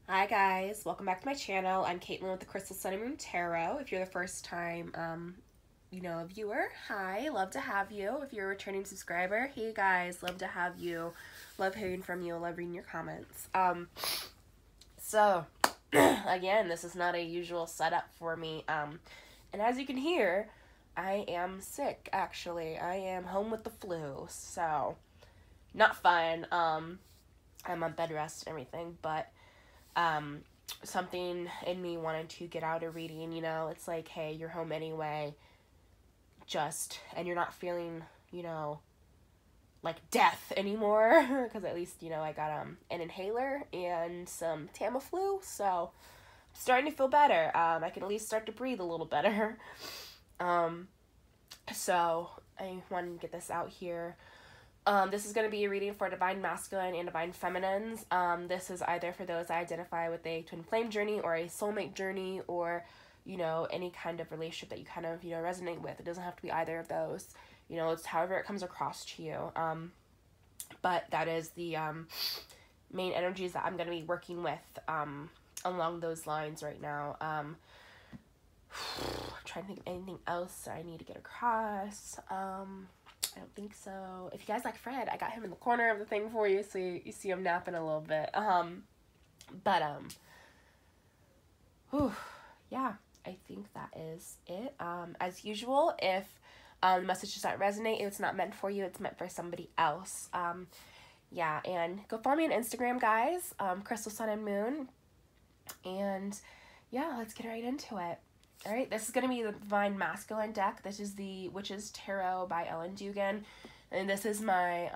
Hi guys, welcome back to my channel. I'm Caitlin with the Crystal Sun and Moon Tarot. If you're the first time, viewer, hi, love to have you. If you're a returning subscriber, hey guys, love to have you. Love hearing from you, love reading your comments. So, again, this is not a usual setup for me. And as you can hear, I am sick, actually. I am home with the flu, so not fun. I'm on bed rest and everything, but something in me wanted to get out a reading. It's like, hey, you're home anyway, and you're not feeling, like death anymore, because at least, I got an inhaler and some Tamiflu, so I'm starting to feel better. I can at least start to breathe a little better. So I wanted to get this out here. This is going to be a reading for Divine Masculine and Divine Feminines. This is either for those that identify with a twin flame journey or a soulmate journey, or, any kind of relationship that you kind of, resonate with. It doesn't have to be either of those. It's however it comes across to you. But that is the main energies that I'm going to be working with along those lines right now. I'm trying to think of anything else I need to get across. I don't think so. If you guys like Fred, I got him in the corner of the thing for you, so you see him napping a little bit. Yeah, I think that is it. As usual, if the message does not resonate, if it's not meant for you, it's meant for somebody else. Yeah, and go follow me on Instagram, guys, Crystal Sun and Moon, and yeah, let's get right into it. All right, this is going to be the Divine Masculine deck. This is the Witch's Tarot by Ellen Dugan. And this is my,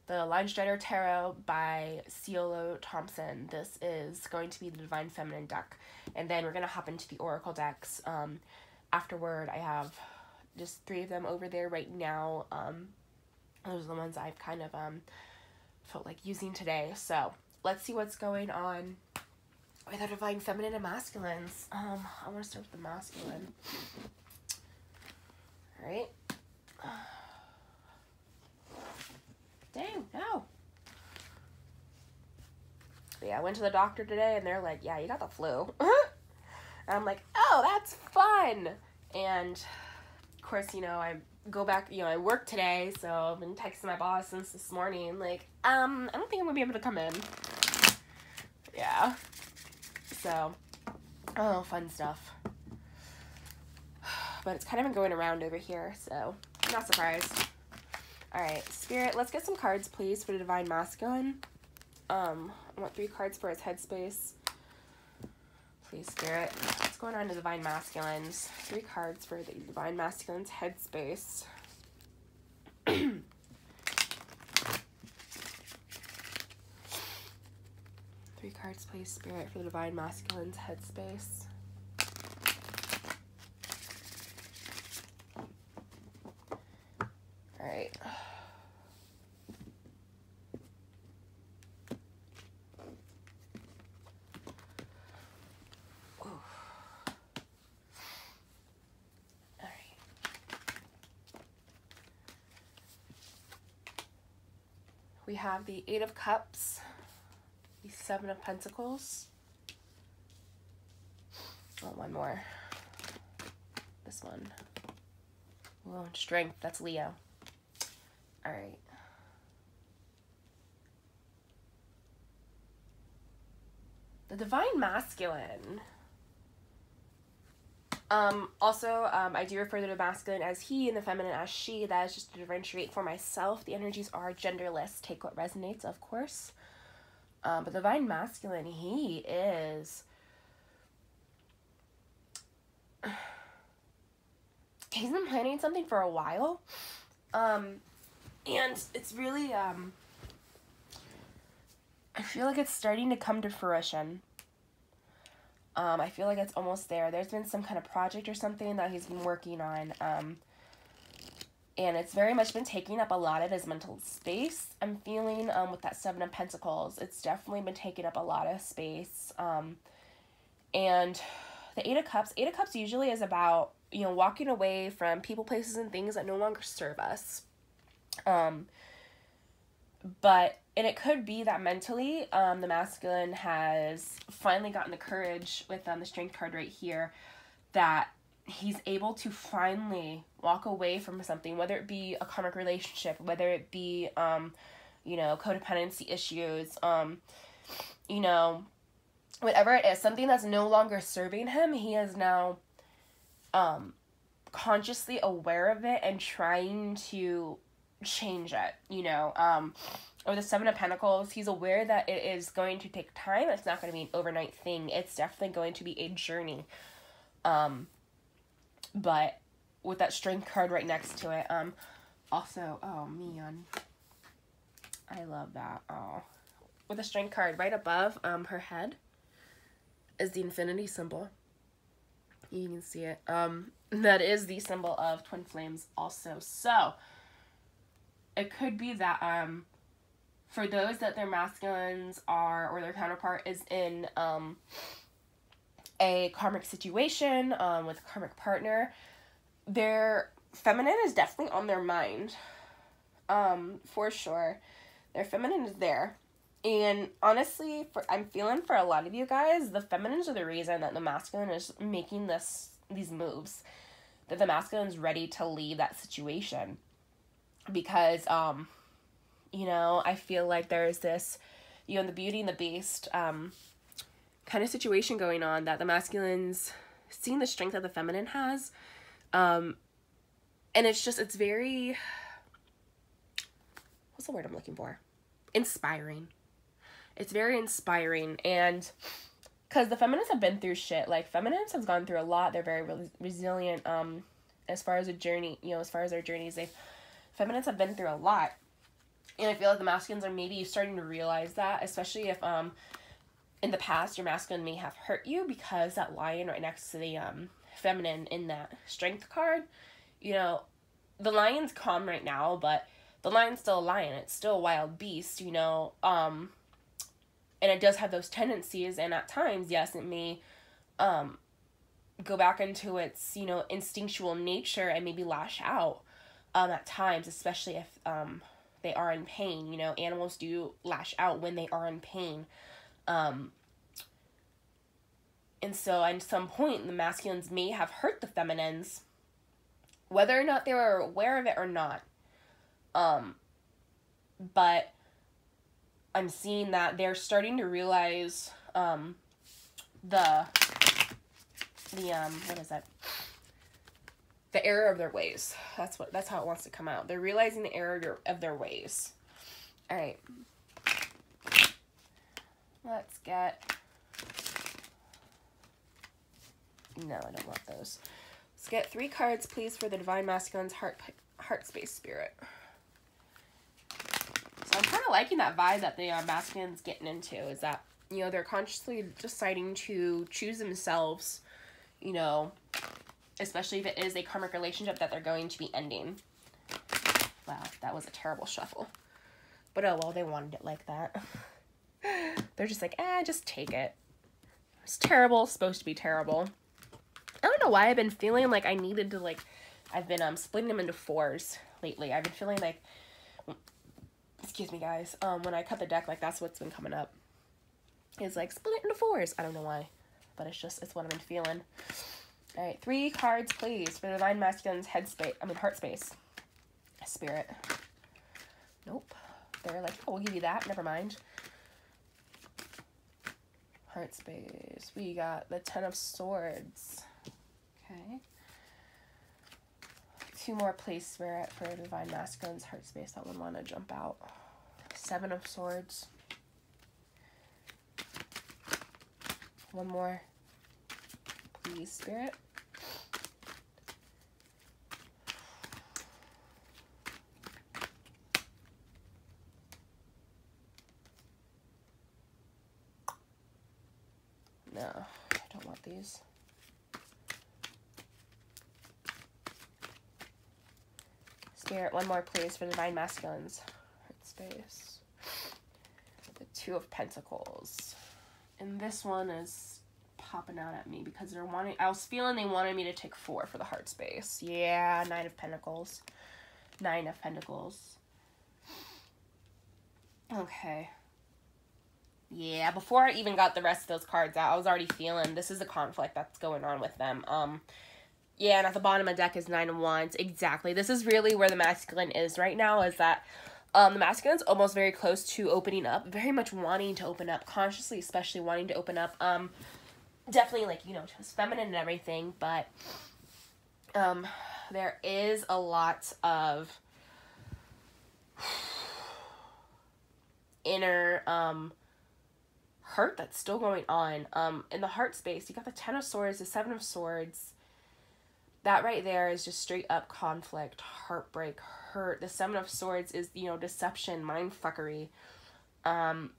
the Line Strider Tarot by Ciolo Thompson. This is going to be the Divine Feminine deck. And then we're going to hop into the Oracle decks. Afterward, I have just 3 of them over there right now. Those are the ones I've kind of felt like using today. So let's see what's going on with the Divine Feminine and Masculines. I want to start with the masculine. Alright. Dang, no. But yeah, I went to the doctor today and they're like, yeah, you got the flu. And I'm like, oh, that's fun. And of course, I go back, I work today, so I've been texting my boss since this morning, like, I don't think I'm gonna be able to come in. Yeah. So, oh, fun stuff. But it's kind of been going around over here, so I'm not surprised. Alright, Spirit, let's get some cards, please, for the Divine Masculine. I want 3 cards for his headspace. Please, Spirit. What's going on in the Divine Masculines? 3 cards for the Divine Masculine's headspace. 3 cards, please, Spirit, for the Divine Masculine's headspace. Alright. We have the 8 of Cups, the 7 of Pentacles. Oh, one more. This one. Oh, Strength, that's Leo. Alright. The Divine Masculine. I do refer to the masculine as he and the feminine as she. That is just to differentiate for myself. The energies are genderless. Take what resonates, of course. But the Divine Masculine, he is... He's been planning something for a while. And it's really, I feel like it's starting to come to fruition. I feel like it's almost there. There's been some kind of project or something that he's been working on, and it's very much been taking up a lot of his mental space. I'm feeling, with that 7 of Pentacles, it's definitely been taking up a lot of space, and the 8 of Cups usually is about, walking away from people, places, and things that no longer serve us, And it could be that mentally, the masculine has finally gotten the courage with the Strength card right here, that he's able to finally walk away from something, whether it be a karmic relationship, whether it be, codependency issues, whatever it is, something that's no longer serving him. He is now, consciously aware of it and trying to change it, or the Seven of Pentacles. He's aware that it is going to take time. It's not going to be an overnight thing. It's definitely going to be a journey. But with that Strength card right next to it, also, oh man, I love that. Oh, with the Strength card right above, her head is the infinity symbol. You can see it. That is the symbol of twin flames also. So it could be that, for those that their masculines are, or their counterpart is in, a karmic situation, with a karmic partner, their feminine is definitely on their mind, for sure. Their feminine is there. And honestly, I'm feeling for a lot of you guys, the feminines are the reason that the masculine is making these moves. That the masculine is ready to leave that situation. Because, I feel like there's this, the Beauty and the Beast, kind of situation going on, that the masculine's seeing the strength that the feminine has. And it's very, what's the word I'm looking for? Inspiring. It's very inspiring, and because the feminines have been through shit. Like, feminines have gone through a lot. They're very resilient, as far as a journey, as far as their journeys, feminines have been through a lot. And I feel like the masculines are maybe starting to realize that, especially if, in the past, your masculine may have hurt you, because that lion right next to the, feminine in that Strength card, the lion's calm right now, but the lion's still a lion. It's still a wild beast, and it does have those tendencies, and at times, yes, it may, go back into its, instinctual nature and maybe lash out, at times, especially if, they are in pain. Animals do lash out when they are in pain. And so at some point, the masculines may have hurt the feminines, whether or not they were aware of it or not. But I'm seeing that they're starting to realize, what is that? The error of their ways. That's how it wants to come out. They're realizing the error of their ways. All right. Let's get, no, I don't want those. Let's get 3 cards, please, for the Divine Masculine's heart space spirit. So I'm kind of liking that vibe that the masculine's getting into, is that, they're consciously deciding to choose themselves, especially if it is a karmic relationship that they're going to be ending. Wow, that was a terrible shuffle. But oh well, they wanted it like that. They're just like, just take it. It's terrible, it's supposed to be terrible. I don't know why I've been feeling like I needed to, I've been splitting them into 4s lately. I've been feeling like, excuse me guys, when I cut the deck, that's what's been coming up. It's like, split it into 4s. I don't know why, but it's what I've been feeling. All right, 3 cards, please, for the Divine Masculine's heart space. Spirit. Nope. They're like, oh, we'll give you that. Never mind. Heart space. We got the 10 of Swords. Okay. 2 more, please, Spirit, for the Divine Masculine's heart space. That one want to jump out. 7 of Swords. 1 more, please, Spirit. No, I don't want these. Spirit, 1 more, please, for the Divine Masculine's heart space. The 2 of Pentacles. And this one is popping out at me because I was feeling they wanted me to take 4 for the heart space. Yeah, 9 of Pentacles. 9 of Pentacles. Okay. Yeah, before I even got the rest of those cards out, I was already feeling this is the conflict that's going on with them. Yeah, and at the bottom of the deck is Nine of Wands. Exactly. This is really where the masculine is right now, is that the masculine's almost very close to opening up, very much wanting to open up, consciously especially wanting to open up. Definitely, like, you know, to his feminine and everything, but there is a lot of inner hurt that's still going on. In the heart space, you got the Ten of Swords, the Seven of Swords. That right there is just straight up conflict, heartbreak, hurt. The Seven of Swords is, you know, deception, mindfuckery. You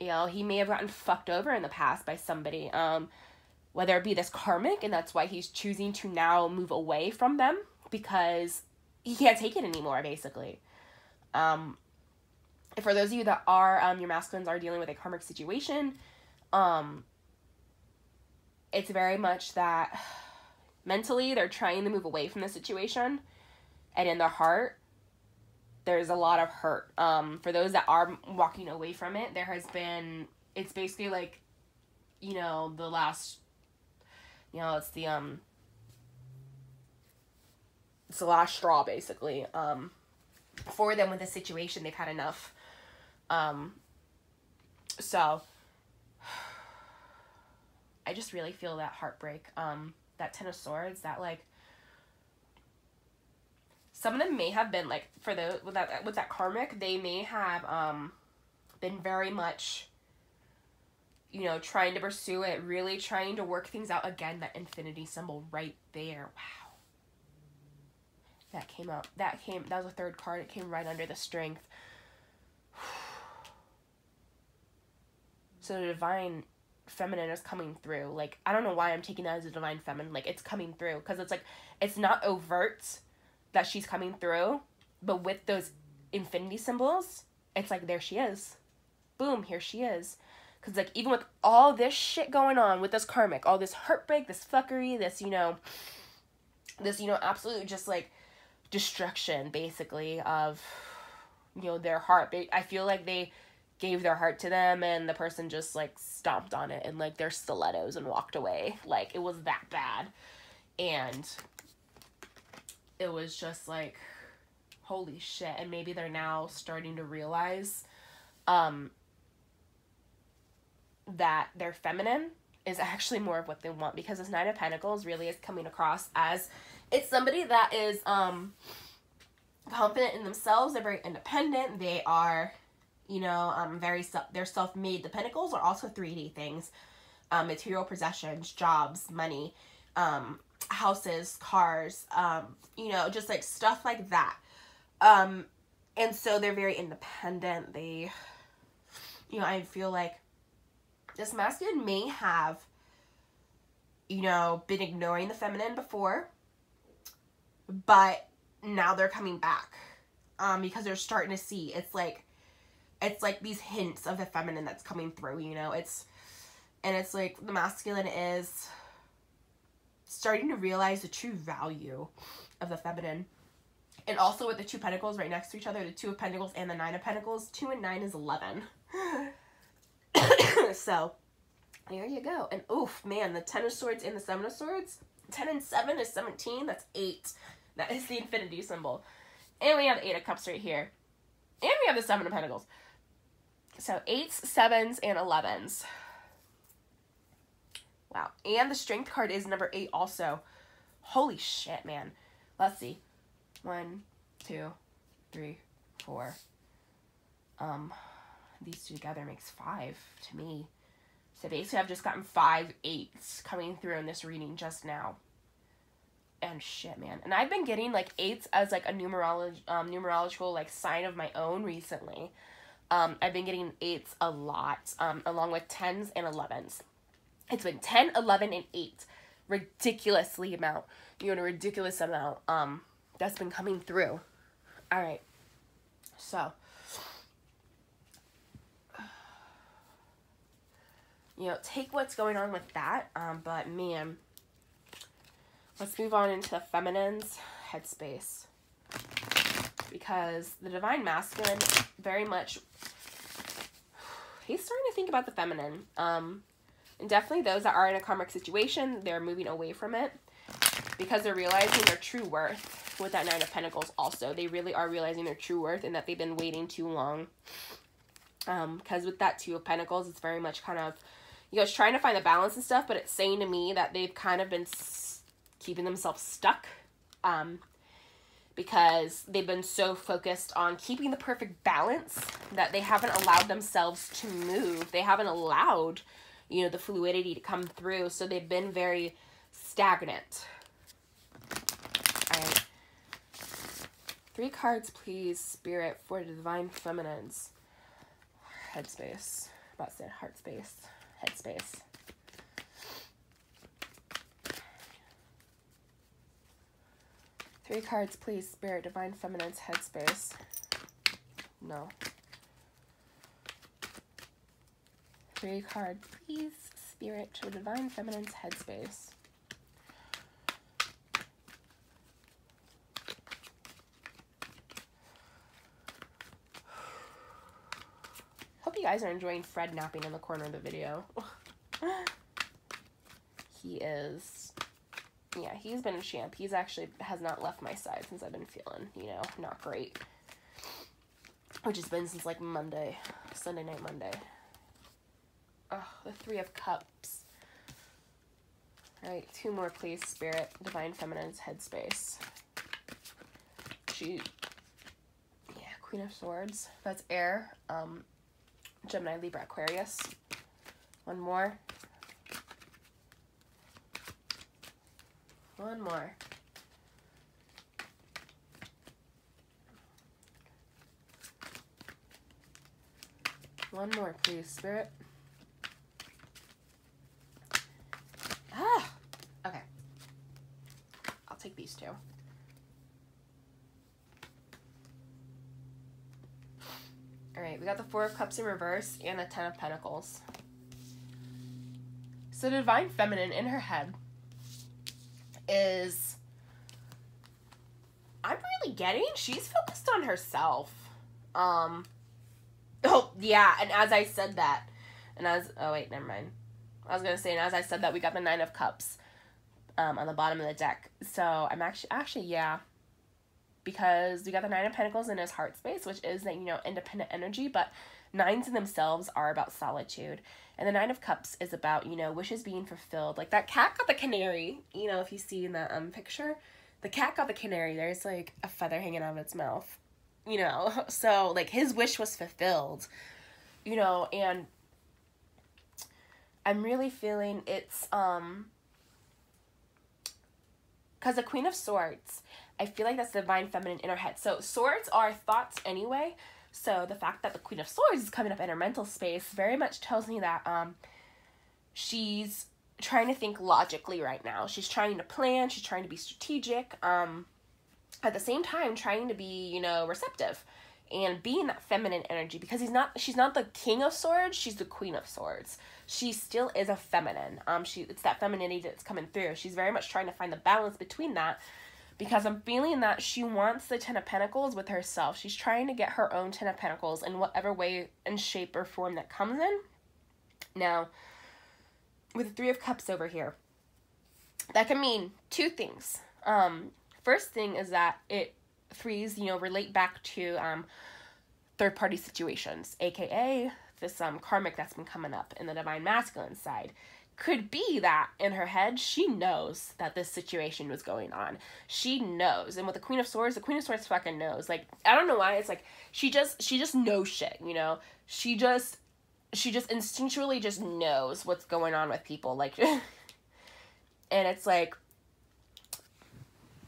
know, he may have gotten fucked over in the past by somebody. Whether it be this karmic, and that's why he's choosing to now move away from them, because he can't take it anymore, basically. For those of you that are, your masculines are dealing with a karmic situation, it's very much that mentally they're trying to move away from the situation, and in their heart there's a lot of hurt. For those that are walking away from it, there has been, it's basically like, you know, the last, you know, it's the last straw, basically. For them with the situation, they've had enough. So I just really feel that heartbreak. That Ten of Swords, that, like, some of them may have been, like, for the, with that karmic, they may have, been very much, you know, trying to pursue it, really trying to work things out. Again, that infinity symbol right there. Wow. That came out. That was a third card. It came right under the Strength. So the divine feminine is coming through. Like, I don't know why I'm taking that as a divine feminine. Like, it's coming through. Because it's like, it's not overt that she's coming through. But with those infinity symbols, it's like, there she is. Boom, here she is. Because, like, even with all this shit going on with this karmic, all this heartbreak, this fuckery, this, you know, absolute just, like, destruction, basically, of, you know, their heart. I feel like they gave their heart to them, and the person just, like, stomped on it and, like, their stilettos and walked away. Like, it was that bad. And it was just, like, holy shit. And maybe they're now starting to realize, that their feminine is actually more of what they want, because this Nine of Pentacles really is coming across as, it's somebody that is, confident in themselves. They're very independent. They are, you know, they're self-made. The Pentacles are also 3D things, material possessions, jobs, money, houses, cars, you know, just, like, stuff like that. And so they're very independent. They, you know, I feel like this masculine may have, you know, been ignoring the feminine before, but now they're coming back, because they're starting to see, it's like these hints of the feminine that's coming through, you know, it's like the masculine is starting to realize the true value of the feminine. And also with the Two Pentacles right next to each other, the Two of Pentacles and the Nine of Pentacles, 2 and 9 is 11. So, there you go. And oof, man, the Ten of Swords and the Seven of Swords, 10 and 7 is 17, that's 8. That is the infinity symbol. And we have the 8 of Cups right here. And we have the 7 of Pentacles. So, 8s, 7s, and 11s. Wow. And the Strength card is number 8 also. Holy shit, man. Let's see. 1, 2, 3, 4. These two together makes 5 to me. So basically I've just gotten 5 8s coming through in this reading just now. And shit, man. And I've been getting, like, 8s as, like, a numerological, like, sign of my own recently. I've been getting 8s a lot, along with 10s and 11s. It's been 10, 11, and 8. Ridiculously amount. You know, a ridiculous amount, that's been coming through. Alright. So, you know, take what's going on with that, but man, let's move on into the feminine's headspace. because the Divine Masculine very much, he's starting to think about the feminine. And definitely those that are in a karmic situation, they're moving away from it because they're realizing their true worth with that Nine of Pentacles also. They really are realizing their true worth and that they've been waiting too long. Because with that Two of Pentacles, it's very much kind of, you guys trying to find the balance and stuff, but it's saying to me that they've kind of been keeping themselves stuck. Because they've been so focused on keeping the perfect balance that they haven't allowed themselves to move. They haven't allowed, you know, the fluidity to come through. So they've been very stagnant. All right. 3 cards, please, Spirit, for the Divine Feminines. Headspace. I'm about to say heart space. Headspace. Three cards, please, Spirit, Divine Feminine's headspace. No. 3 cards, please, Spirit, to Divine Feminine's headspace. Hope you guys are enjoying Fred napping in the corner of the video. He is... yeah, he's been a champ. He's actually has not left my side since I've been feeling, you know, not great. Which has been since like Monday. Sunday night, Monday. Oh, the 3 of Cups. Alright, 2 more, please, Spirit. Divine Feminine's headspace. Yeah, Queen of Swords. That's air. Gemini, Libra, Aquarius. 1 more. 1 more. One more, please, Spirit. Ah! Okay. I'll take these 2. Alright, we got the 4 of Cups in reverse and the 10 of Pentacles. So the Divine Feminine in her head is, I'm really getting, she's focused on herself. Oh, yeah, and as I said that, oh wait, never mind. I was gonna say, and as I said that, we got the 9 of Cups, on the bottom of the deck. So I'm actually, yeah, because we got the 9 of Pentacles in his heart space, which is that, you know, independent energy, but 9s in themselves are about solitude. And the 9 of Cups is about, you know, wishes being fulfilled. Like that cat got the canary, you know, if you see in the picture, the cat got the canary. There's like a feather hanging out of its mouth, you know. So like his wish was fulfilled, you know, and I'm really feeling it's, because the Queen of Swords, I feel like that's the Divine Feminine in her head. So swords are thoughts anyway. So the fact that the Queen of Swords is coming up in her mental space very much tells me that she's trying to think logically right now. She's trying to plan. She's trying to be strategic. At the same time, trying to be, you know, receptive and be in that feminine energy, because she's not the King of Swords. She's the Queen of Swords. She still is a feminine. It's that femininity that's coming through. She's very much trying to find the balance between that. Because I'm feeling that she wants the 10 of Pentacles with herself. She's trying to get her own 10 of Pentacles in whatever way and shape or form that comes in. Now, with the 3 of Cups over here, that can mean 2 things. First thing is that it 3s, you know, relate back to third-party situations, aka this karmic that's been coming up in the Divine Masculine side. Could be that in her head, she knows that this situation was going on. She knows. And with the Queen of Swords fucking knows. Like, I don't know why. It's like, she just knows shit, you know? She just instinctually just knows what's going on with people. Like, and it's like,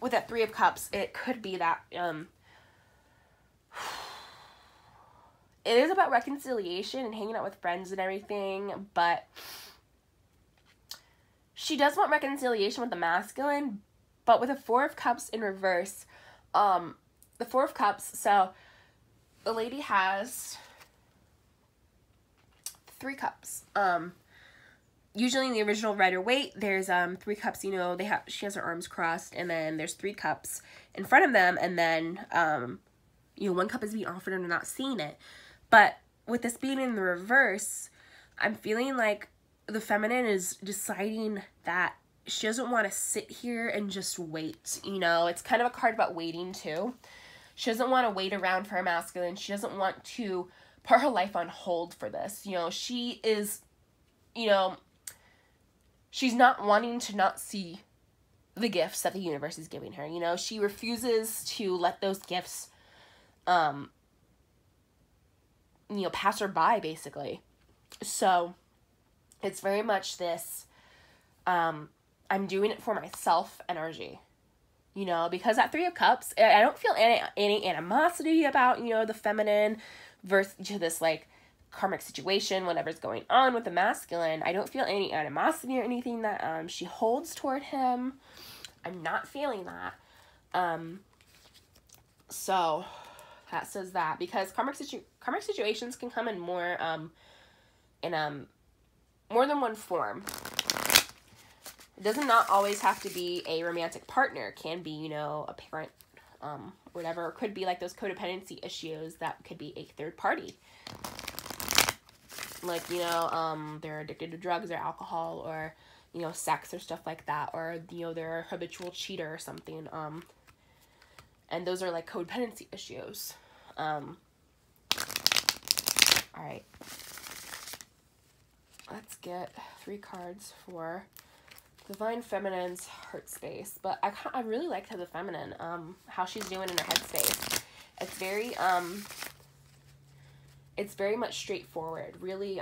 with that 3 of Cups, it could be that, it is about reconciliation and hanging out with friends and everything, but she does want reconciliation with the masculine, but with a 4 of Cups in reverse, the 4 of Cups, so the lady has 3 cups. Usually in the original Rider-Waite, there's 3 cups, you know, she has her arms crossed, and then there's 3 cups in front of them, and then one cup is being offered and I'm not seeing it. But with this being in the reverse, I'm feeling like the feminine is deciding that she doesn't want to sit here and just wait. It's kind of a card about waiting too. She doesn't want to wait around for her masculine. She doesn't want to put her life on hold for this. She is, she's not wanting to not see the gifts that the universe is giving her. She refuses to let those gifts, pass her by, basically. So it's very much this, I'm doing it for myself energy, because that Three of Cups, I don't feel any animosity about, the feminine versus to this, like, karmic situation, whatever's going on with the masculine. I don't feel any animosity or anything that she holds toward him. I'm not feeling that. So that says that, because karmic situations can come in more more than one form. It doesn't not always have to be a romantic partner. It can be, a parent, whatever. It could be like those codependency issues that could be a third party. Like, they're addicted to drugs or alcohol or, sex or stuff like that. Or, they're a habitual cheater or something. And those are like codependency issues. All right. Let's get 3 cards for Divine Feminine's heart space. But I really like the feminine, how she's doing in her headspace. It's very much straightforward, really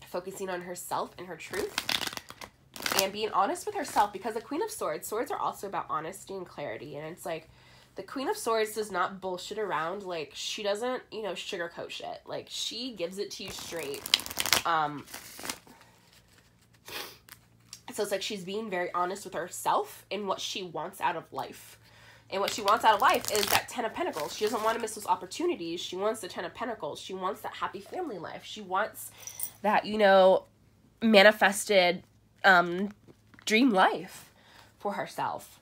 focusing on herself and her truth and being honest with herself, because the Queen of Swords are also about honesty and clarity. And it's like the Queen of Swords does not bullshit around. Like, she doesn't, sugarcoat shit. Like, she gives it to you straight. So it's like she's being very honest with herself and what she wants out of life. And what she wants out of life is that 10 of Pentacles. She doesn't want to miss those opportunities. She wants the 10 of Pentacles. She wants that happy family life. She wants that, manifested dream life for herself.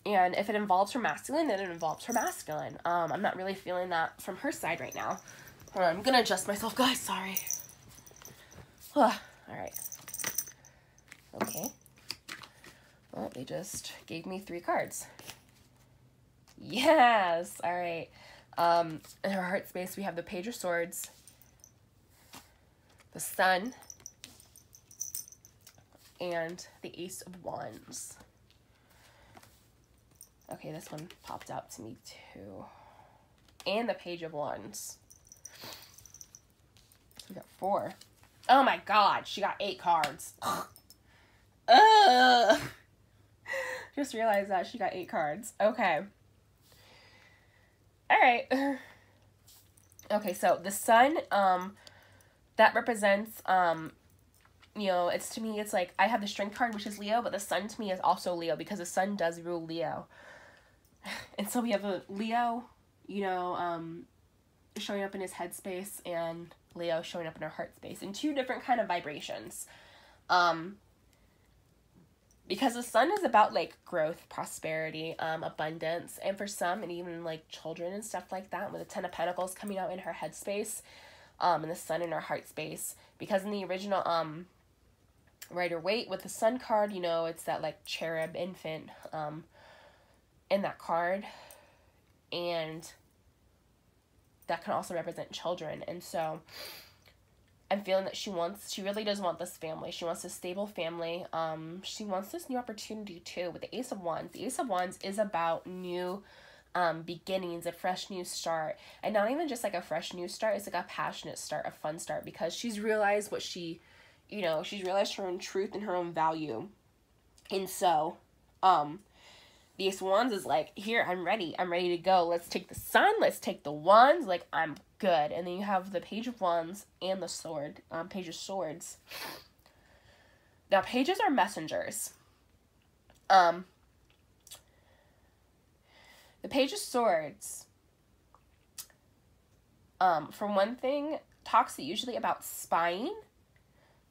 And if it involves her masculine, then it involves her masculine. I'm not really feeling that from her side right now. Hold on, I'm going to adjust myself, guys. Sorry. All right. Okay. Well, they just gave me 3 cards. Yes. All right. In her heart space, we have the Page of Swords, the Sun, and the Ace of Wands. Okay, this one popped out to me too. And the Page of Wands. We got 4. Oh my God, she got 8 cards. Just realized that she got 8 cards. Okay. All right. Okay, so the Sun, that represents, it's to me, it's like, I have the Strength card, which is Leo, but the Sun to me is also Leo, because the Sun does rule Leo. And so we have a Leo, showing up in his headspace, and Leo showing up in her heart space, in 2 different kind of vibrations. Because the Sun is about, like, growth, prosperity, abundance, and for some, and even, like, children and stuff like that, with the 10 of Pentacles coming out in her headspace, and the Sun in her heart space. Because in the original, Rider-Waite, with the Sun card, it's that, like, cherub infant, in that card, and that can also represent children. And so I'm feeling that she really does want this family. She wants a stable family. She wants this new opportunity too with the Ace of Wands. The Ace of Wands is about new beginnings, a fresh new start. And not even just like a fresh new start, it's like a passionate start, a fun start, because she's realized what she's realized her own truth and her own value. And so, the Ace of Wands is like, here, I'm ready to go. Let's take the Sun, let's take the Wands, like, I'm good. And then you have the Page of Wands and the Sword, Page of Swords. Now, pages are messengers. The Page of Swords, for one thing, talks usually about spying,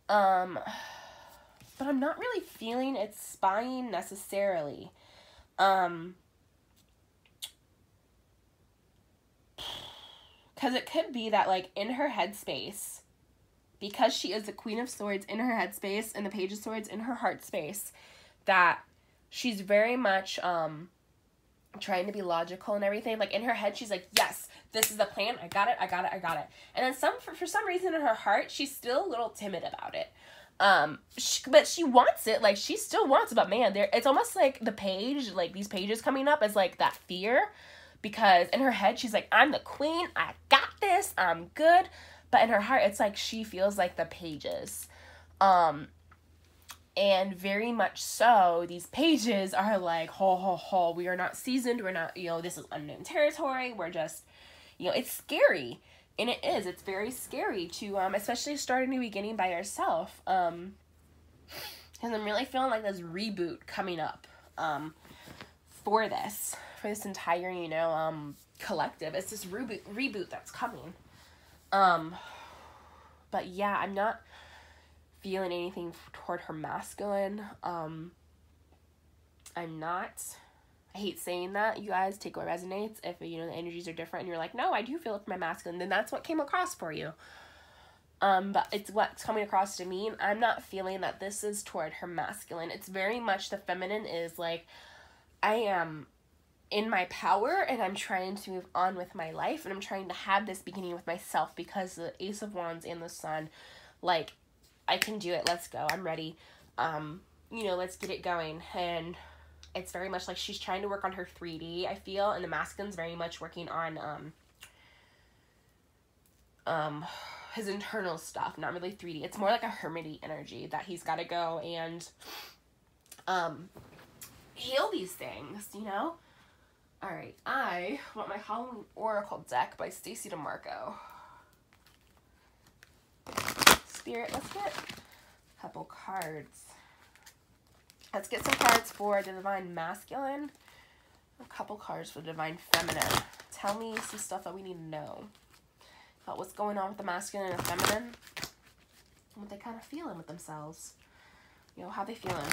but I'm not really feeling it's spying necessarily. Because it could be that, like, in her headspace, because she is the Queen of Swords in her headspace and the Page of Swords in her heart space, that she's very much trying to be logical and everything. Like, in her head, she's like, yes, this is the plan. I got it. And then for some reason in her heart, she's still a little timid about it. But she wants it. Like, she still wants it. But, man, it's almost like the page, like, these pages coming up as, like, that fear. Because in her head, she's like, I'm the queen. I got this. I'm good. But in her heart, it's like she feels like the pages. And very much so, these pages are like, we are not seasoned. We're not, this is unknown territory. We're just, it's scary. And it is. It's very scary to, especially start a new beginning by yourself. Because I'm really feeling like this reboot coming up for this entire, collective. It's this reboot that's coming. But yeah, I'm not feeling anything toward her masculine. I'm not. I hate saying that, you guys. Take what resonates. If, the energies are different and you're like, no, I do feel it for my masculine, then that's what came across for you. But it's what's coming across to me. I'm not feeling that this is toward her masculine. It's very much the feminine is like, I am in my power and I'm trying to move on with my life and I'm trying to have this beginning with myself because the Ace of Wands and the Sun, like, I can do it. Let's go. I'm ready. Let's get it going. And it's very much like she's trying to work on her 3D, I feel, and the masculine's very much working on his internal stuff, not really 3D. It's more like a hermity energy that he's got to go and heal these things, Alright, I want my Halloween Oracle deck by Stacey DeMarco. Spirit, let's get a couple cards. Let's get some cards for the Divine Masculine. A couple cards for the Divine Feminine. Tell me some stuff that we need to know about what's going on with the masculine and the feminine. And what they kind of feeling with themselves. How they feeling.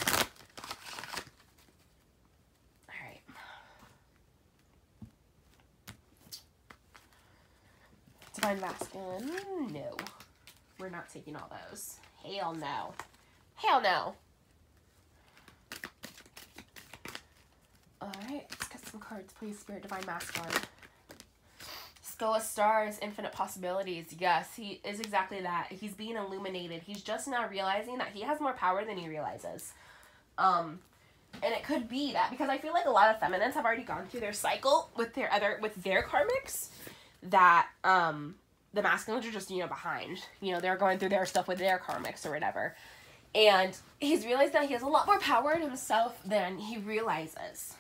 Divine Masculine, no. We're not taking all those. Hell no. Hell no. Alright, let's get some cards, please, Spirit. Divine Masculine. Skull of Stars, Infinite Possibilities. Yes, he is exactly that. He's being illuminated. He's just now realizing that he has more power than he realizes. And it could be that, because I feel like a lot of feminines have already gone through their cycle with their karmics, that the masculines are just, behind. They're going through their stuff with their karmics or whatever. And he's realized that he has a lot more power in himself than he realizes.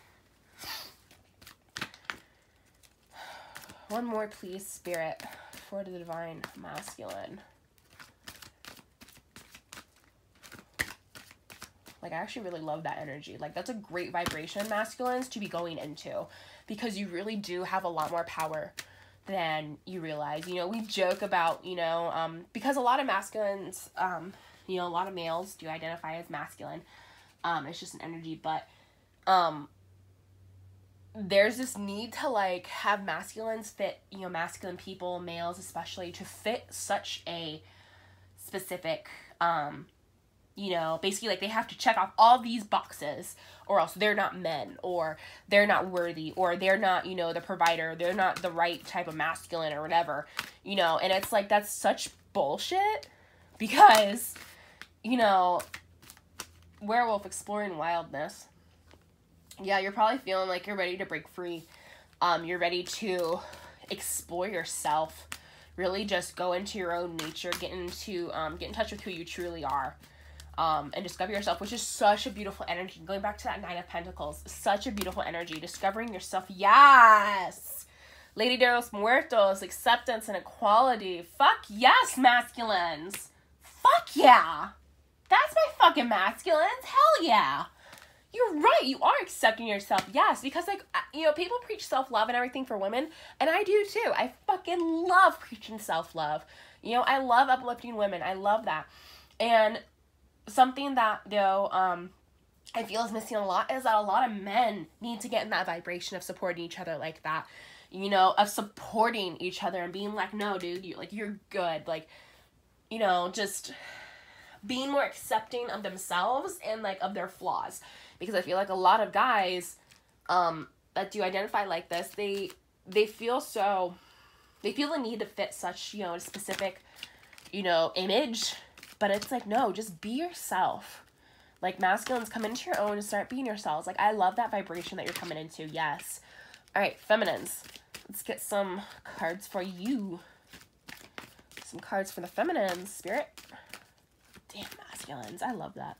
One more, please, Spirit, for the Divine Masculine. Like, I actually really love that energy. Like, that's a great vibration, masculines, to be going into. Because you really do have a lot more power than you realize. We joke about, because a lot of masculines, a lot of males do identify as masculine. It's just an energy, but there's this need to, like, have masculines fit, masculine people, males especially, to fit such a specific, basically, like, they have to check off all these boxes, or else they're not men, or they're not worthy, or they're not, the provider, they're not the right type of masculine, or whatever, and it's, like, that's such bullshit, because, Werewolf Exploring Wildness, yeah, you're probably feeling like you're ready to break free, you're ready to explore yourself, really just go into your own nature, get in touch with who you truly are, and discover yourself, which is such a beautiful energy. Going back to that 9 of Pentacles, such a beautiful energy. Discovering yourself, yes! Lady de los Muertos, acceptance and equality. Fuck yes, masculines! Fuck yeah! That's my fucking masculines! Hell yeah! You're right, you are accepting yourself, yes, because, like, people preach self-love and everything for women, and I do too. I fucking love preaching self-love. I love uplifting women. I love that. And something that, though, I feel is missing a lot is that a lot of men need to get in that vibration of supporting each other like that. you know, of supporting each other and being like, no, dude, you're good. Like, you know, just being more accepting of themselves and, like, of their flaws. Because I feel like a lot of guys that do identify like this, they feel the need to fit such, you know, a specific, you know, image. But it's like, no, just be yourself. Like, masculines, come into your own and start being yourselves. Like, I love that vibration that you're coming into. Yes. All right, feminines. Let's get some cards for you. Some cards for the feminines, Spirit. Damn, masculines. I love that.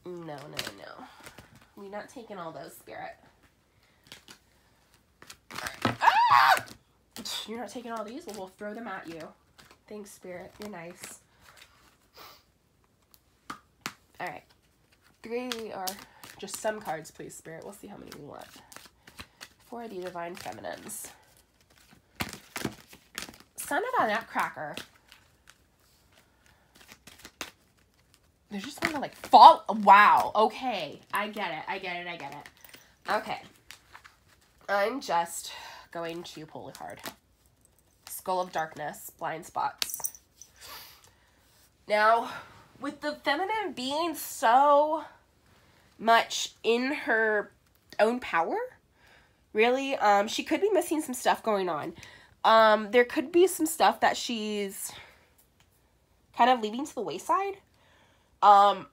No. We're not taking all those, Spirit. Ah! You're not taking all these? Well, we'll throw them at you. Thanks, Spirit. You're nice. All right. 3 or just some cards, please, Spirit. We'll see how many we want. For the Divine Feminines. Son of a Nutcracker. They're just gonna, like, fall. Wow. Okay. I get it. Okay. I'm just going to pull a card. Skull of Darkness. Blind Spots. Now, with the feminine being so much in her own power, really, she could be missing some stuff going on. There could be some stuff that she's kind of leaving to the wayside. Not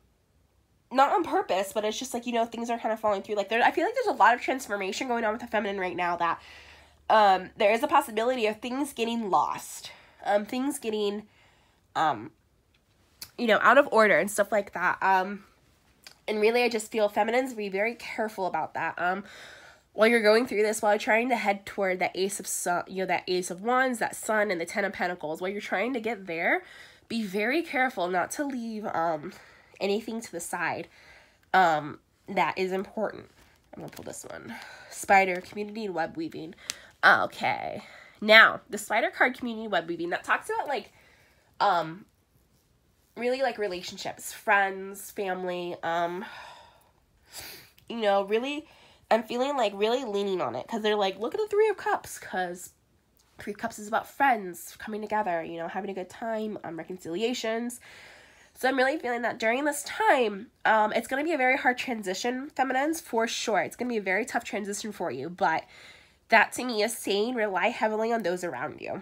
on purpose, but it's just like, you know, things are kind of falling through. Like, I feel like there's a lot of transformation going on with the feminine right now that, there is a possibility of things getting lost. Things getting, you know, out of order and stuff like that. And really, I just feel feminines, be very careful about that. While you're going through this, while you're trying to head toward that Ace of Sun, you know, that Ace of Wands, that Sun, and the Ten of Pentacles, while you're trying to get there, be very careful not to leave, anything to the side, that is important. I'm gonna pull this one. Spider, Community, and Web Weaving. Okay. Now, the Spider card, Community, Web Weaving, that talks about, like, really, like, relationships, friends, family, you know, really, I'm feeling, like, really leaning on it, because they're like, look at the 3 of Cups, because 3 of Cups is about friends coming together, you know, having a good time, reconciliations. So I'm really feeling that during this time, it's going to be a very hard transition, feminines, for sure. It's going to be a very tough transition for you, but that to me is saying rely heavily on those around you.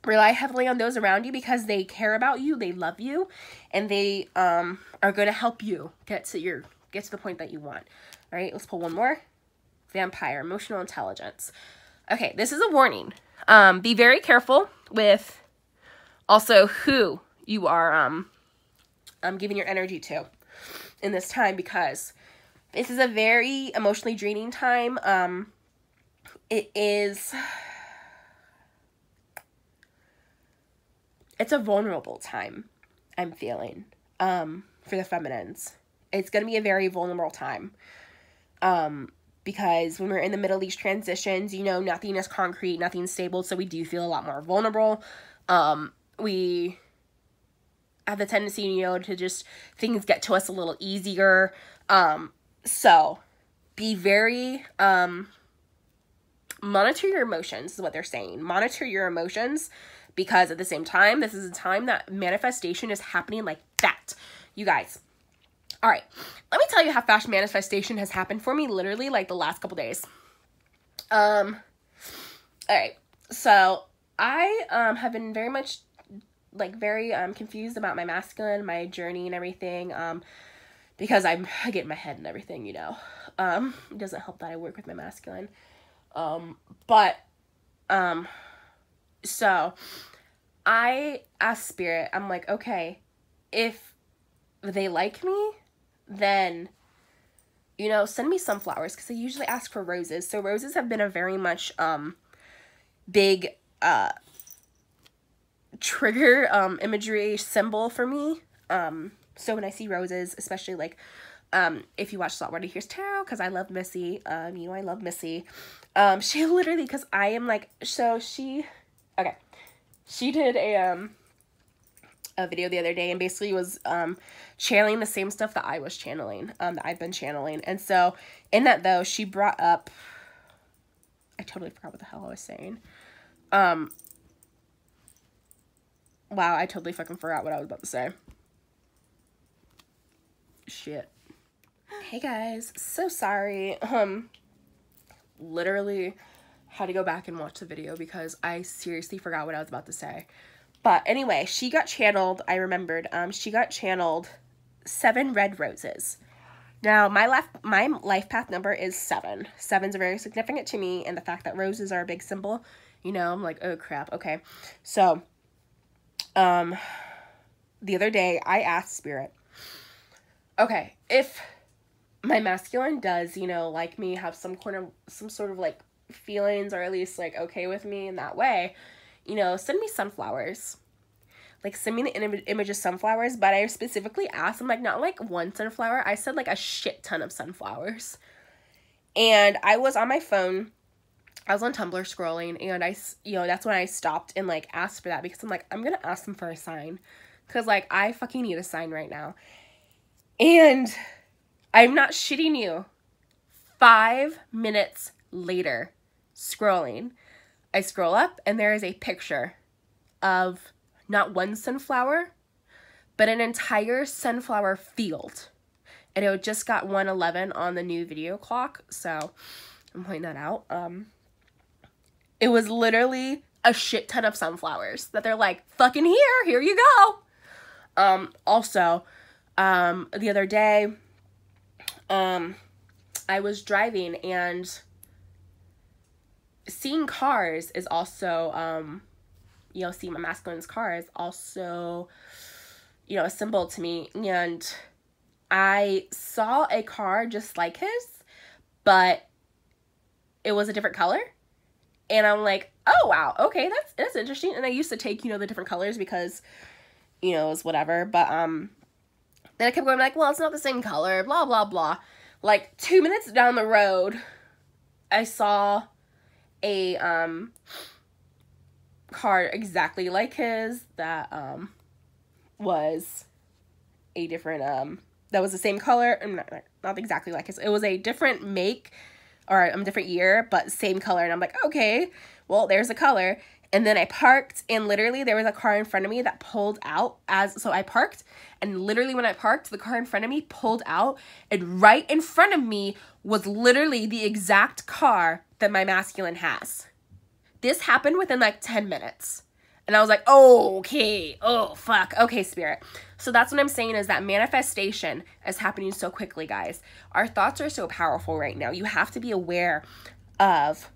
Rely heavily on those around you because they care about you, they love you, and they are going to help you get to the point that you want. All right, let's pull one more. Vampire, Emotional Intelligence. Okay, this is a warning. Be very careful with also who you are giving your energy to in this time, because this is a very emotionally draining time. It's a vulnerable time, I'm feeling, for the feminines. It's going to be a very vulnerable time. Because when we're in the middle of these transitions, you know, nothing is concrete, nothing's stable, so we do feel a lot more vulnerable. We have the tendency, you know, to just, things get to us a little easier. So be very, monitor your emotions is what they're saying. Monitor your emotions, because at the same time, this is a time that manifestation is happening like that. You guys. All right, let me tell you how fast manifestation has happened for me, literally, like, the last couple days. All right, so I have been very much, like, very confused about my masculine, my journey and everything, because I get in my head and everything, you know. It doesn't help that I work with my masculine. So I asked Spirit, I'm like, okay, if they like me, then, you know, send me sunflowers, because I usually ask for roses. So roses have been a very much big trigger imagery symbol for me. So when I see roses, especially, like, if you watch Saltwater Here's Tarot, because I love Missy, you know I love Missy. She literally, because I am like, so she did a a video the other day and basically was channeling the same stuff that I was channeling, that I've been channeling. And so in that, though, she brought up, I totally forgot what the hell I was saying. Wow, I totally fucking forgot what I was about to say. Shit. Hey guys, so sorry. Literally had to go back and watch the video because I seriously forgot what I was about to say. But anyway, she got channeled, I remembered, she got channeled 7 red roses. Now, my life path number is 7. 7's very significant to me, and the fact that roses are a big symbol, you know, I'm like, oh crap, okay. So, the other day, I asked Spirit, okay, if my masculine does, you know, like me, have some sort of, like, feelings, or at least, like, okay with me in that way, you know, send me sunflowers. Like, send me the image of sunflowers, but I specifically asked, I'm like, not, like, one sunflower, I said, like, a shit ton of sunflowers. And I was on my phone, I was on Tumblr scrolling, and you know, that's when I stopped and, like, asked for that, because I'm like, I'm gonna ask them for a sign, because, like, I fucking need a sign right now. And I'm not shitting you. 5 minutes later, scrolling, I scroll up, and there is a picture of not one sunflower, but an entire sunflower field. And it just got 1:11 on the new video clock, so I'm pointing that out. It was literally a shit ton of sunflowers that they're like, fucking here you go. Also, the other day, I was driving, and seeing cars is also, you know, seeing my masculine's car is also, you know, a symbol to me. And I saw a car just like his, but it was a different color. And I'm like, oh, wow, okay, that's interesting. And I used to take, you know, the different colors because, you know, it was whatever. But then I kept going like, well, it's not the same color, blah, blah, blah. Like, 2 minutes down the road, I saw a car exactly like his that was a different that was the same color, not exactly like his. It was a different make or a different year, but same color. And I'm like, okay, well, there's a color. And then I parked, and literally there was a car in front of me that pulled out so I parked, and literally when I parked, the car in front of me pulled out, and right in front of me was literally the exact car that my masculine has. This happened within like 10 minutes. And I was like, oh, okay, oh, fuck, okay, Spirit. So that's what I'm saying, is that manifestation is happening so quickly, guys. Our thoughts are so powerful right now. You have to be aware of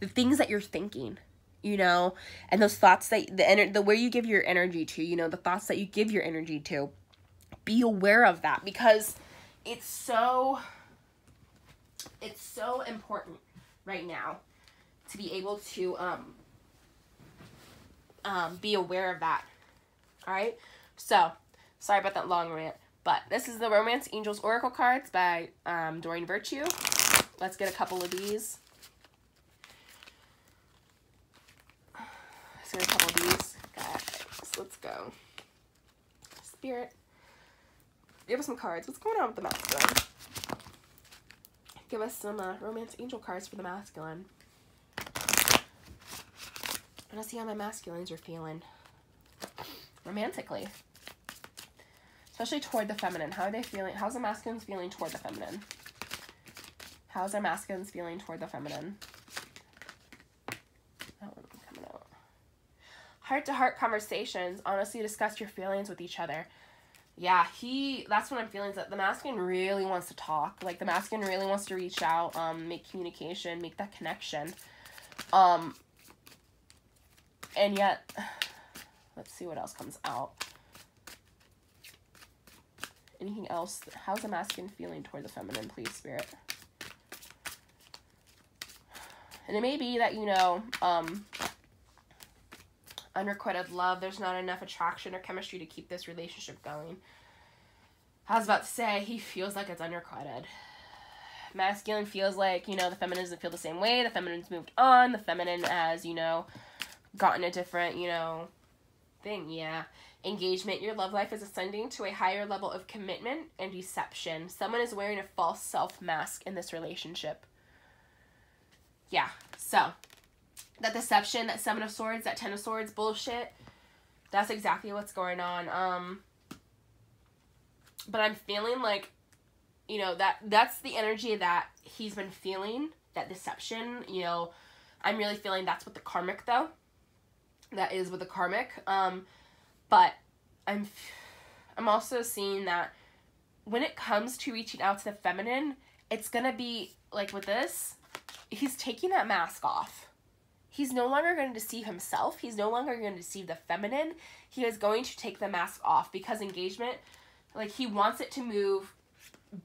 the things that you're thinking, you know, and those thoughts that, the where you give your energy to, you know, the thoughts that you give your energy to. Be aware of that, because it's so important right now to be able to be aware of that. All right, so sorry about that long rant, but this is the Romance Angels Oracle cards by Doreen Virtue. Let's get a couple of these. Guys, let's go. Spirit, give us some cards. What's going on with the masculine? Give us some Romance Angel cards for the masculine. I want to see how my masculines are feeling romantically, especially toward the feminine. How are they feeling? How's the masculines feeling toward the feminine? How's our masculines feeling toward the feminine? That one's coming out. Heart-to-heart conversations. Honestly, discuss your feelings with each other. Yeah, that's what I'm feeling, is that the masculine really wants to talk. Like, the masculine really wants to reach out, make communication, make that connection. And yet, let's see what else comes out. Anything else? How's the masculine feeling toward the feminine, please, Spirit? And it may be that, you know, unrequited love, there's not enough attraction or chemistry to keep this relationship going. I was about to say, he feels like it's unrequited. Masculine feels like, you know, the feminine doesn't feel the same way. The feminine's moved on. The feminine has, you know, gotten a different, you know, thing, yeah. Engagement. Your love life is ascending to a higher level of commitment and deception. Someone is wearing a false self mask in this relationship. Yeah, so that deception, that Seven of Swords, that Ten of Swords bullshit, that's exactly what's going on. But I'm feeling like, you know, that's the energy that he's been feeling, that deception, you know. I'm really feeling that's with the karmic, though. That is with the karmic. But I'm also seeing that when it comes to reaching out to the feminine, it's going to be, like with this, he's taking that mask off. He's no longer going to deceive himself. He's no longer going to deceive the feminine. He is going to take the mask off because engagement, like, he wants it to move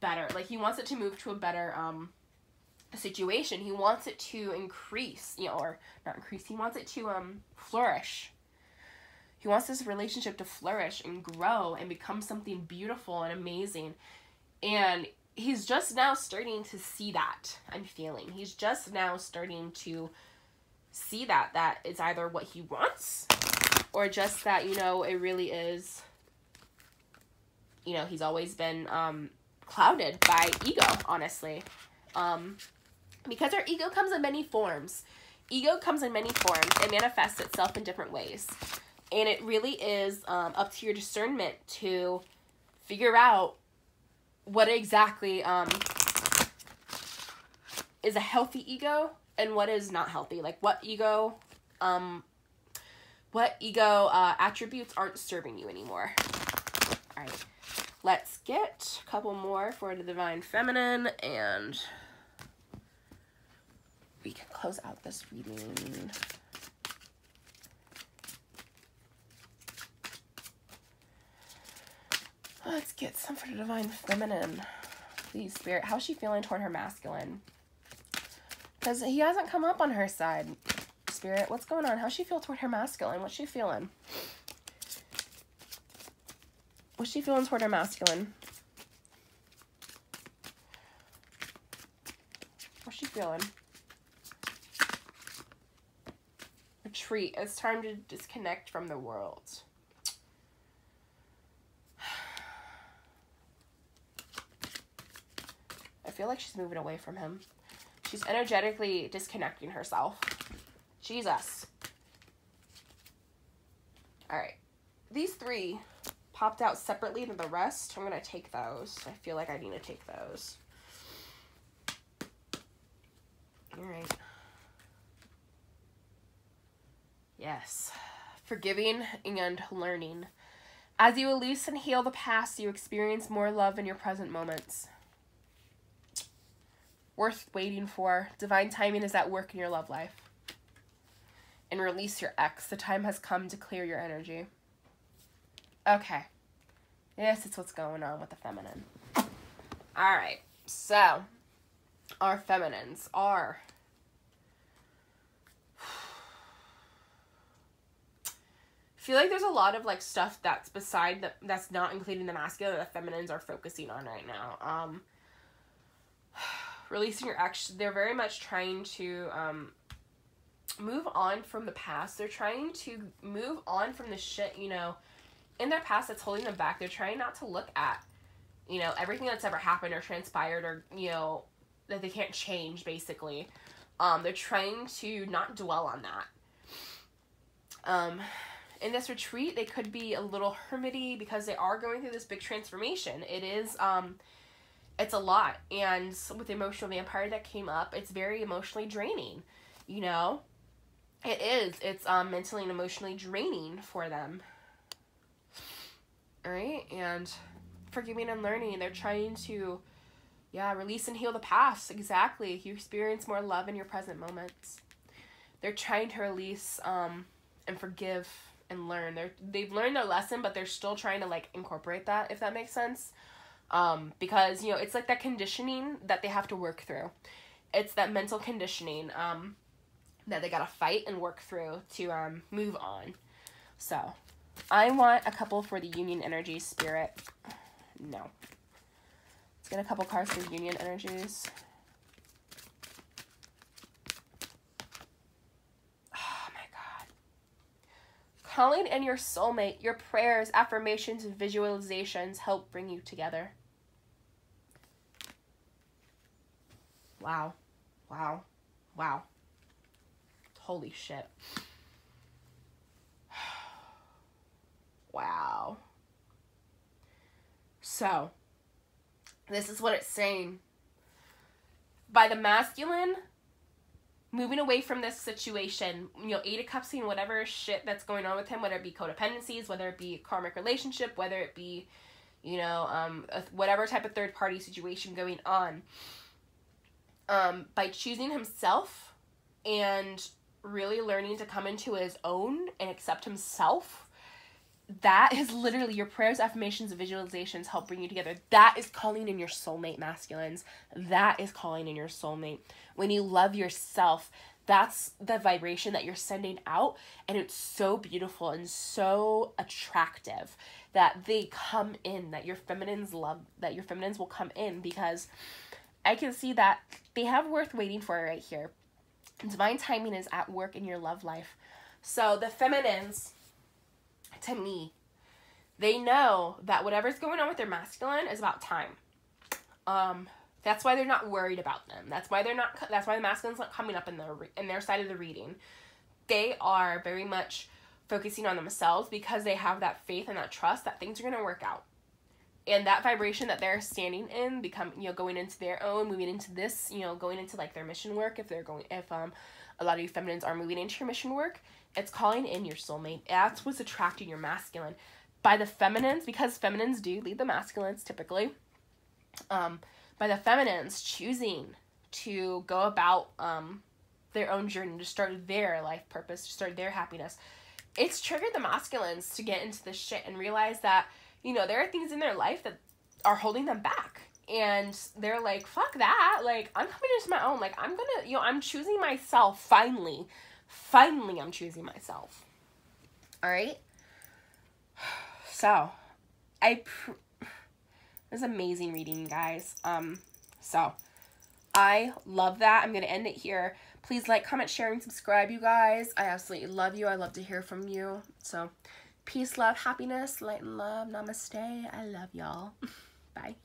better. Like, he wants it to move to a better situation. He wants it to increase, you know, or not increase. He wants it to flourish. He wants this relationship to flourish and grow and become something beautiful and amazing. And he's just now starting to see that, I'm feeling. He's just now starting to see that it's either what he wants or just that, you know, it really is, you know, he's always been clouded by ego, honestly. Because our ego comes in many forms. Ego comes in many forms. It manifests itself in different ways. And it really is up to your discernment to figure out what exactly is a healthy ego and what is not healthy. Like, what ego attributes aren't serving you anymore. All right. Let's get a couple more for the Divine Feminine, and we can close out this reading. Let's get some for the Divine Feminine. Please, Spirit. How's she feeling toward her masculine? Because he hasn't come up on her side. Spirit, what's going on? How's she feel toward her masculine? What's she feeling? What's she feeling toward her masculine? What's she feeling? Retreat. It's time to disconnect from the world. I feel like she's moving away from him. She's energetically disconnecting herself. Jesus. All right. These three popped out separately than the rest. I'm going to take those. I feel like I need to take those. All right. Yes. Forgiving and learning. As you release and heal the past, you experience more love in your present moments. Worth waiting for. Divine timing is at work in your love life. And release your ex. The time has come to clear your energy. Okay. This is what's going on with the feminine. Alright. So, our feminines are... I feel like there's a lot of, like, stuff that's beside that's not including the masculine that the feminines are focusing on right now. Releasing your ex, they're very much trying to move on from the past. They're trying to move on from the shit, you know, in their past that's holding them back. They're trying not to look at, you know, everything that's ever happened or transpired or, you know, that they can't change, basically. They're trying to not dwell on that. In this retreat, they could be a little hermity because they are going through this big transformation. It is, it's a lot. And with the emotional vampire that came up, it's very emotionally draining, you know? It is. It's mentally and emotionally draining for them. Alright? And forgiving and learning. They're trying to, yeah, release and heal the past. Exactly. You experience more love in your present moments. They're trying to release and forgive and learn. They've learned their lesson, but they're still trying to, like, incorporate that, if that makes sense. Because, you know, it's like that conditioning that they have to work through. It's that mental conditioning that they gotta fight and work through to move on. So, I want a couple for the union energy, Spirit. No. Let's get a couple cards for union energies. calling in your soulmate. Your prayers, affirmations, and visualizations help bring you together. Wow. Wow. Wow. Holy shit. Wow. So, this is what it's saying. By the masculine moving away from this situation, you know, 8 of Cups and whatever shit that's going on with him, whether it be codependencies, whether it be a karmic relationship, whether it be, you know, whatever type of third party situation going on, by choosing himself and really learning to come into his own and accept himself, that is literally your prayers, affirmations, and visualizations help bring you together. That is calling in your soulmate, masculines. That is calling in your soulmate. When you love yourself, that's the vibration that you're sending out, and it's so beautiful and so attractive that they come in, that your feminines love, that your feminines will come in, because I can see that they have worth waiting for right here. Divine timing is at work in your love life. So the feminines, to me, they know that whatever's going on with their masculine is about time. That's why they're not worried about them. That's why the masculine's not coming up in their side of the reading. They are very much focusing on themselves because they have that faith and that trust that things are going to work out. And that vibration that they're standing in, going into their own, moving into this, going into like their mission work, if a lot of you feminines are moving into your mission work, it's calling in your soulmate. That's what's attracting your masculine. By the feminines, because feminines do lead the masculines typically, by the feminines choosing to go about their own journey, to start their life purpose, to start their happiness, it's triggered the masculines to get into this shit and realize that, there are things in their life that are holding them back. And they're like, fuck that. Like, I'm coming into my own. Like, I'm gonna, I'm choosing myself. Finally, I'm choosing myself. All right. So, it was amazing reading, you guys. So, I love that. I'm going to end it here. Please like, comment, share, and subscribe, you guys. I absolutely love you. I love to hear from you. So, peace, love, happiness, light, and love. Namaste. I love y'all. Bye.